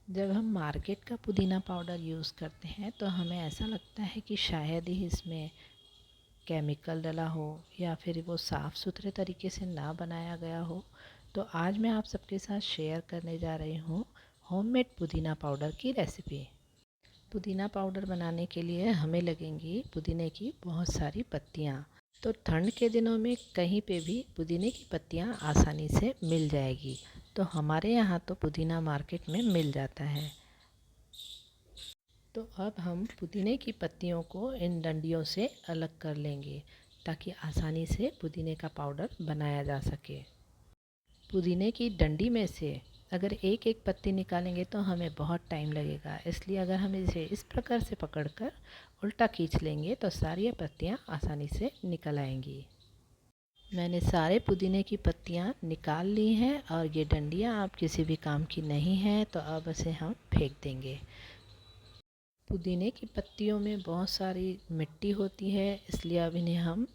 जब हम मार्केट का पुदीना पाउडर यूज़ करते हैं तो हमें ऐसा लगता है कि शायद ही इसमें केमिकल डला हो या फिर वो साफ़ सुथरे तरीके से ना बनाया गया हो। तो आज मैं आप सबके साथ शेयर करने जा रही हूँ होममेड पुदीना पाउडर की रेसिपी। पुदीना पाउडर बनाने के लिए हमें लगेंगी पुदीने की बहुत सारी पत्तियाँ। तो ठंड के दिनों में कहीं पे भी पुदीने की पत्तियाँ आसानी से मिल जाएगी। तो हमारे यहाँ तो पुदीना मार्केट में मिल जाता है। तो अब हम पुदीने की पत्तियों को इन डंडियों से अलग कर लेंगे ताकि आसानी से पुदीने का पाउडर बनाया जा सके। पुदीने की डंडी में से अगर एक एक पत्ती निकालेंगे तो हमें बहुत टाइम लगेगा, इसलिए अगर हम इसे इस प्रकार से पकड़कर उल्टा खींच लेंगे तो सारी पत्तियां आसानी से निकल आएंगी। मैंने सारे पुदीने की पत्तियां निकाल ली हैं और ये डंडियां अब किसी भी काम की नहीं हैं, तो अब इसे हम फेंक देंगे। पुदीने की पत्तियों में बहुत सारी मिट्टी होती है, इसलिए अब इन्हें हम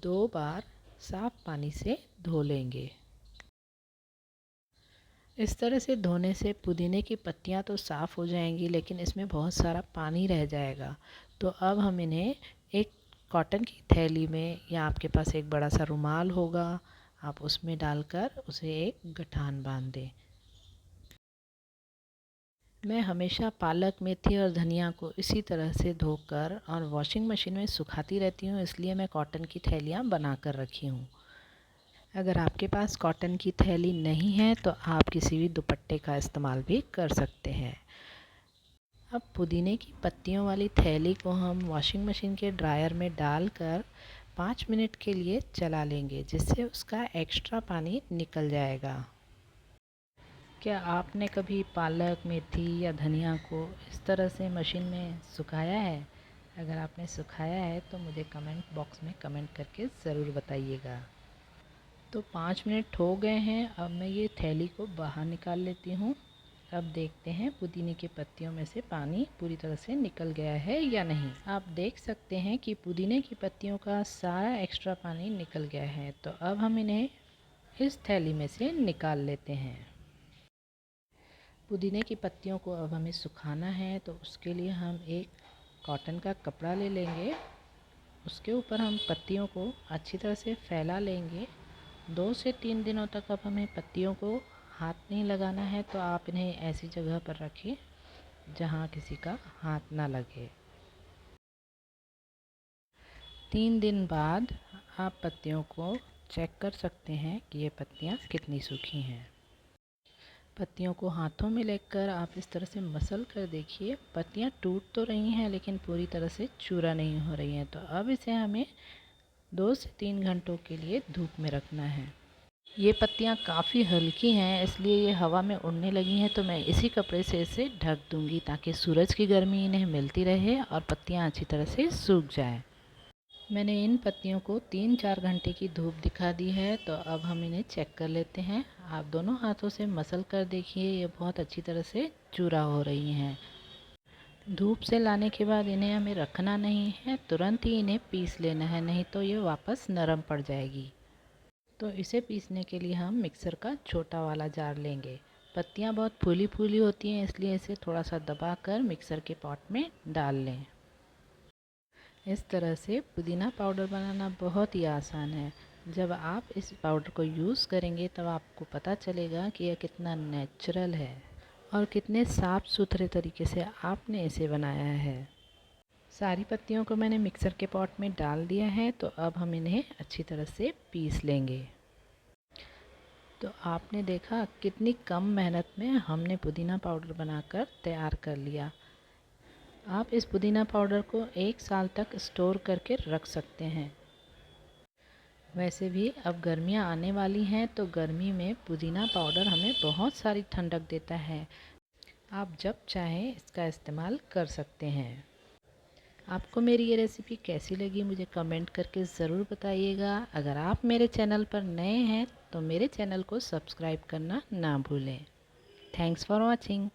2 बार साफ़ पानी से धो लेंगे। इस तरह से धोने से पुदीने की पत्तियां तो साफ़ हो जाएंगी, लेकिन इसमें बहुत सारा पानी रह जाएगा। तो अब हम इन्हें एक कॉटन की थैली में या आपके पास एक बड़ा सा रुमाल होगा, आप उसमें डालकर उसे एक गठान बांध दें। मैं हमेशा पालक, मेथी और धनिया को इसी तरह से धोकर और वॉशिंग मशीन में सुखाती रहती हूँ, इसलिए मैं कॉटन की थैलियाँ बना कर रखी हूँ। अगर आपके पास कॉटन की थैली नहीं है तो आप किसी भी दुपट्टे का इस्तेमाल भी कर सकते हैं। अब पुदीने की पत्तियों वाली थैली को हम वॉशिंग मशीन के ड्रायर में डालकर 5 मिनट के लिए चला लेंगे, जिससे उसका एक्स्ट्रा पानी निकल जाएगा। क्या आपने कभी पालक, मेथी या धनिया को इस तरह से मशीन में सुखाया है? अगर आपने सुखाया है तो मुझे कमेंट बॉक्स में कमेंट करके ज़रूर बताइएगा। तो 5 मिनट हो गए हैं, अब मैं ये थैली को बाहर निकाल लेती हूँ। अब देखते हैं पुदीने की पत्तियों में से पानी पूरी तरह से निकल गया है या नहीं। आप देख सकते हैं कि पुदीने की पत्तियों का सारा एक्स्ट्रा पानी निकल गया है। तो अब हम इन्हें इस थैली में से निकाल लेते हैं। पुदीने की पत्तियों को अब हमें सुखाना है, तो उसके लिए हम एक कॉटन का कपड़ा ले लेंगे। उसके ऊपर हम पत्तियों को अच्छी तरह से फैला लेंगे। 2 से 3 दिनों तक अब हमें पत्तियों को हाथ नहीं लगाना है, तो आप इन्हें ऐसी जगह पर रखिए जहाँ किसी का हाथ ना लगे। 3 दिन बाद आप पत्तियों को चेक कर सकते हैं कि ये पत्तियाँ कितनी सूखी हैं। पत्तियों को हाथों में लेकर आप इस तरह से मसल कर देखिए, पत्तियाँ टूट तो रही हैं लेकिन पूरी तरह से चूरा नहीं हो रही हैं। तो अब इसे हमें 2 से 3 घंटों के लिए धूप में रखना है। ये पत्तियाँ काफ़ी हल्की हैं, इसलिए ये हवा में उड़ने लगी हैं, तो मैं इसी कपड़े से इसे ढक दूँगी ताकि सूरज की गर्मी इन्हें मिलती रहे और पत्तियाँ अच्छी तरह से सूख जाएं। मैंने इन पत्तियों को 3-4 घंटे की धूप दिखा दी है, तो अब हम इन्हें चेक कर लेते हैं। आप दोनों हाथों से मसल कर देखिए, ये बहुत अच्छी तरह से चूरा हो रही हैं। धूप से लाने के बाद इन्हें हमें रखना नहीं है, तुरंत ही इन्हें पीस लेना है, नहीं तो ये वापस नरम पड़ जाएगी। तो इसे पीसने के लिए हम मिक्सर का छोटा वाला जार लेंगे। पत्तियाँ बहुत फूली फूली होती हैं, इसलिए इसे थोड़ा सा दबाकर मिक्सर के पॉट में डाल लें। इस तरह से पुदीना पाउडर बनाना बहुत ही आसान है। जब आप इस पाउडर को यूज़ करेंगे तब आपको पता चलेगा कि यह कितना नेचुरल है और कितने साफ़ सुथरे तरीके से आपने इसे बनाया है। सारी पत्तियों को मैंने मिक्सर के पॉट में डाल दिया है, तो अब हम इन्हें अच्छी तरह से पीस लेंगे। तो आपने देखा कितनी कम मेहनत में हमने पुदीना पाउडर बनाकर तैयार कर लिया। आप इस पुदीना पाउडर को 1 साल तक स्टोर करके रख सकते हैं। वैसे भी अब गर्मियां आने वाली हैं, तो गर्मी में पुदीना पाउडर हमें बहुत सारी ठंडक देता है। आप जब चाहें इसका इस्तेमाल कर सकते हैं। आपको मेरी ये रेसिपी कैसी लगी मुझे कमेंट करके ज़रूर बताइएगा। अगर आप मेरे चैनल पर नए हैं तो मेरे चैनल को सब्सक्राइब करना ना भूलें। Thanks for watching.